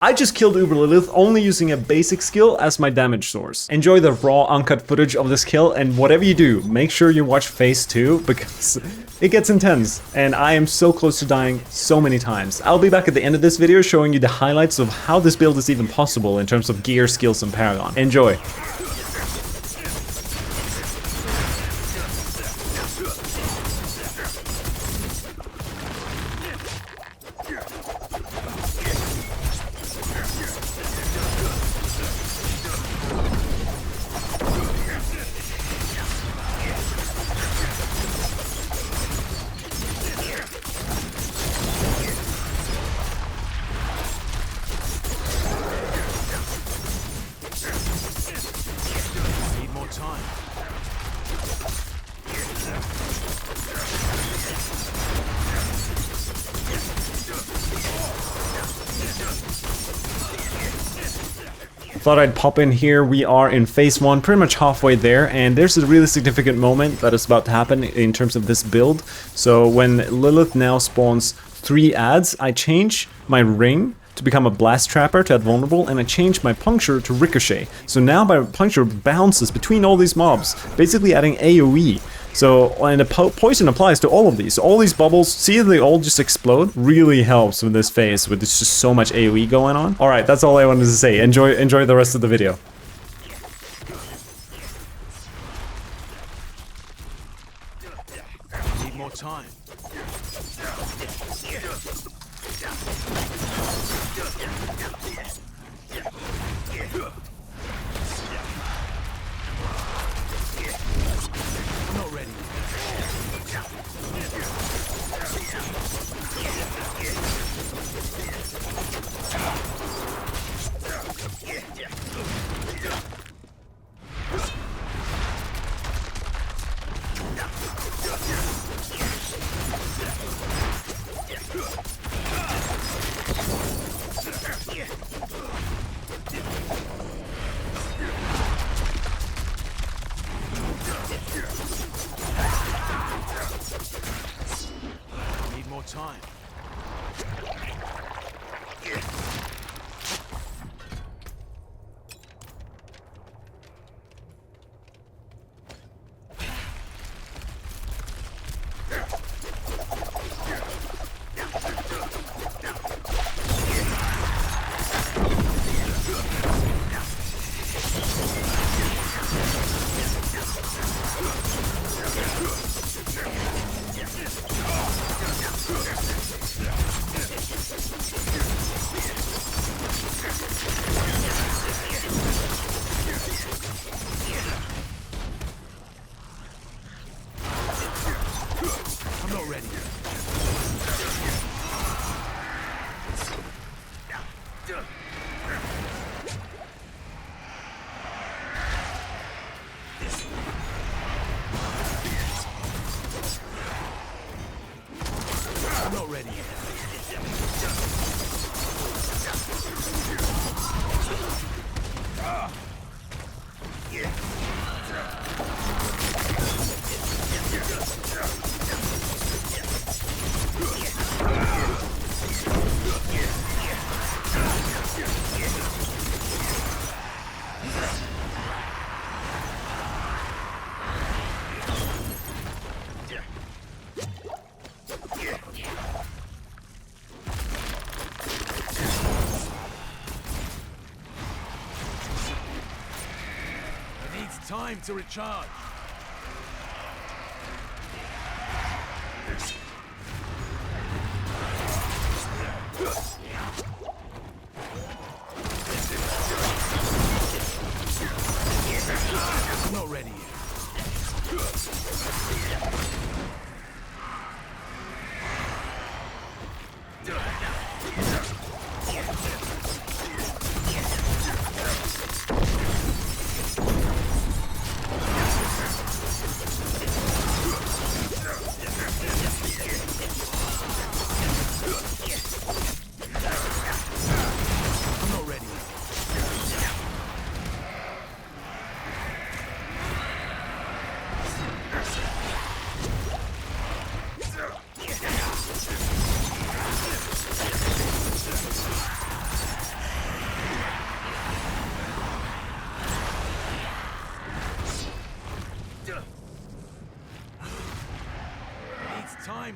I just killed Uber Lilith only using a basic skill as my damage source. Enjoy the raw uncut footage of this kill, and whatever you do, make sure you watch phase 2 because it gets intense and I am so close to dying so many times. I'll be back at the end of this video showing you the highlights of how this build is even possible in terms of gear, skills and Paragon. Enjoy! Thought I'd pop in here. We are in phase 1, pretty much halfway there, and there's a really significant moment that is about to happen in terms of this build. So when Lilith now spawns 3 adds, I change my ring to become a blast trapper to add vulnerable, and I change my puncture to ricochet. So now my puncture bounces between all these mobs, basically adding AoE. So, and the poison applies to all of these. So all these bubbles, see they all just explode? Really helps with this phase, with just so much AoE going on. Alright, that's all I wanted to say. Enjoy the rest of the video. Need more time. Time. I'm not ready yet. Time to recharge. I'm not ready yet.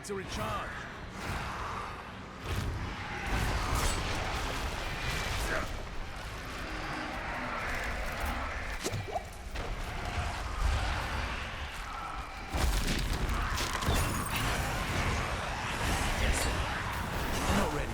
Need to recharge. I'm not ready.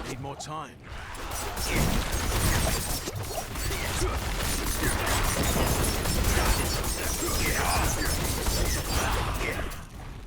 Need more time.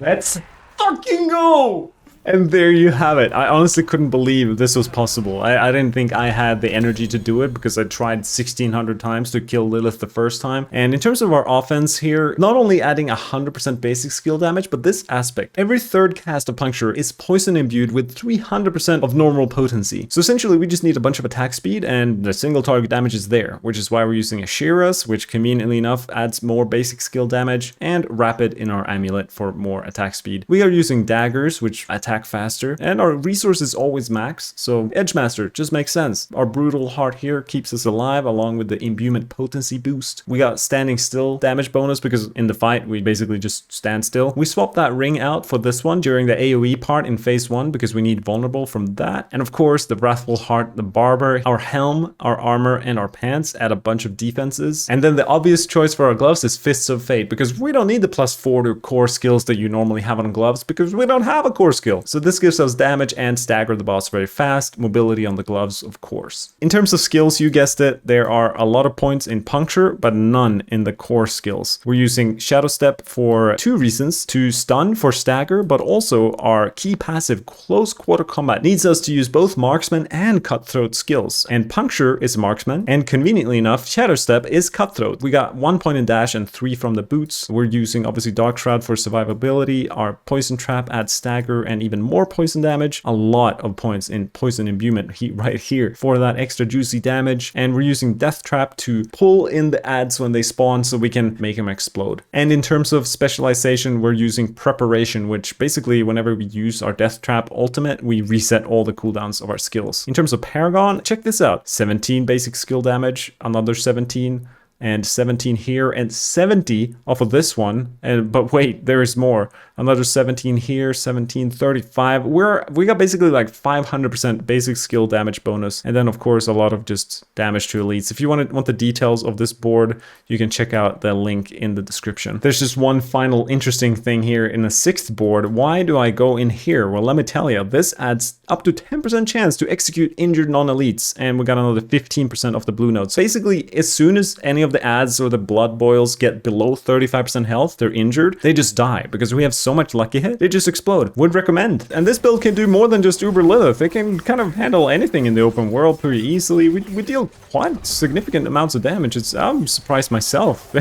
Let's fucking go! And there you have it. I honestly couldn't believe this was possible. I didn't think I had the energy to do it because I tried 1600 times to kill Lilith the first time. And in terms of our offense here, not only adding 100% basic skill damage, but this aspect. Every third cast of Puncture is poison imbued with 300% of normal potency. So essentially we just need a bunch of attack speed and the single target damage is there, which is why we're using Ashiras, which conveniently enough adds more basic skill damage, and Rapid in our amulet for more attack speed. We are using daggers, which attack faster, and our resource is always max, so Edgemaster just makes sense. Our brutal heart here keeps us alive along with the imbuement potency boost. We got standing still damage bonus because in the fight we basically just stand still. We swapped that ring out for this one during the AoE part in phase 1 because we need vulnerable from that, and of course the wrathful heart, the barber, our helm, our armor, and our pants add a bunch of defenses. And then the obvious choice for our gloves is Fists of Fate because we don't need the +4 to core skills that you normally have on gloves because we don't have a core skill. So this gives us damage and stagger the boss very fast, mobility on the gloves of course. In terms of skills, you guessed it, there are a lot of points in Puncture, but none in the core skills. We're using Shadow Step for 2 reasons, to stun for stagger, but also our key passive Close Quarter Combat needs us to use both Marksman and Cutthroat skills. And Puncture is Marksman, and conveniently enough, Shadow Step is Cutthroat. We got 1 point in dash and 3 from the boots. We're using obviously Dark Shroud for survivability, our Poison Trap adds stagger and even more poison damage, a lot of points in poison imbuement right here for that extra juicy damage, and we're using Death Trap to pull in the adds when they spawn so we can make them explode. And in terms of specialization, we're using Preparation, which basically whenever we use our Death Trap ultimate, we reset all the cooldowns of our skills. In terms of Paragon, check this out, 17 basic skill damage, another 17, and 17 here, and 70 off of this one. And but wait, there is more. Another 17 here, 17, 35. We got basically like 500% basic skill damage bonus, and then of course a lot of just damage to elites. If you want the details of this board, you can check out the link in the description. There's just one final interesting thing here in the 6th board. Why do I go in here? Well, let me tell you, this adds up to 10% chance to execute injured non-elites, and we got another 15% of the blue notes. Basically, as soon as any of the adds or the blood boils get below 35% health, they're injured, they just die because we have so much lucky hit, they just explode. Would recommend. And this build can do more than just Uber Lilith. It can kind of handle anything in the open world pretty easily. We deal quite significant amounts of damage. I'm surprised myself.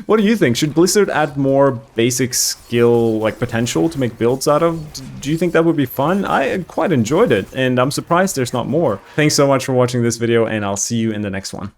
What do you think? Should Blizzard add more basic skill like potential to make builds out of? Do you think that would be fun? I quite enjoyed it, and I'm surprised there's not more. Thanks so much for watching this video, and I'll see you in the next one.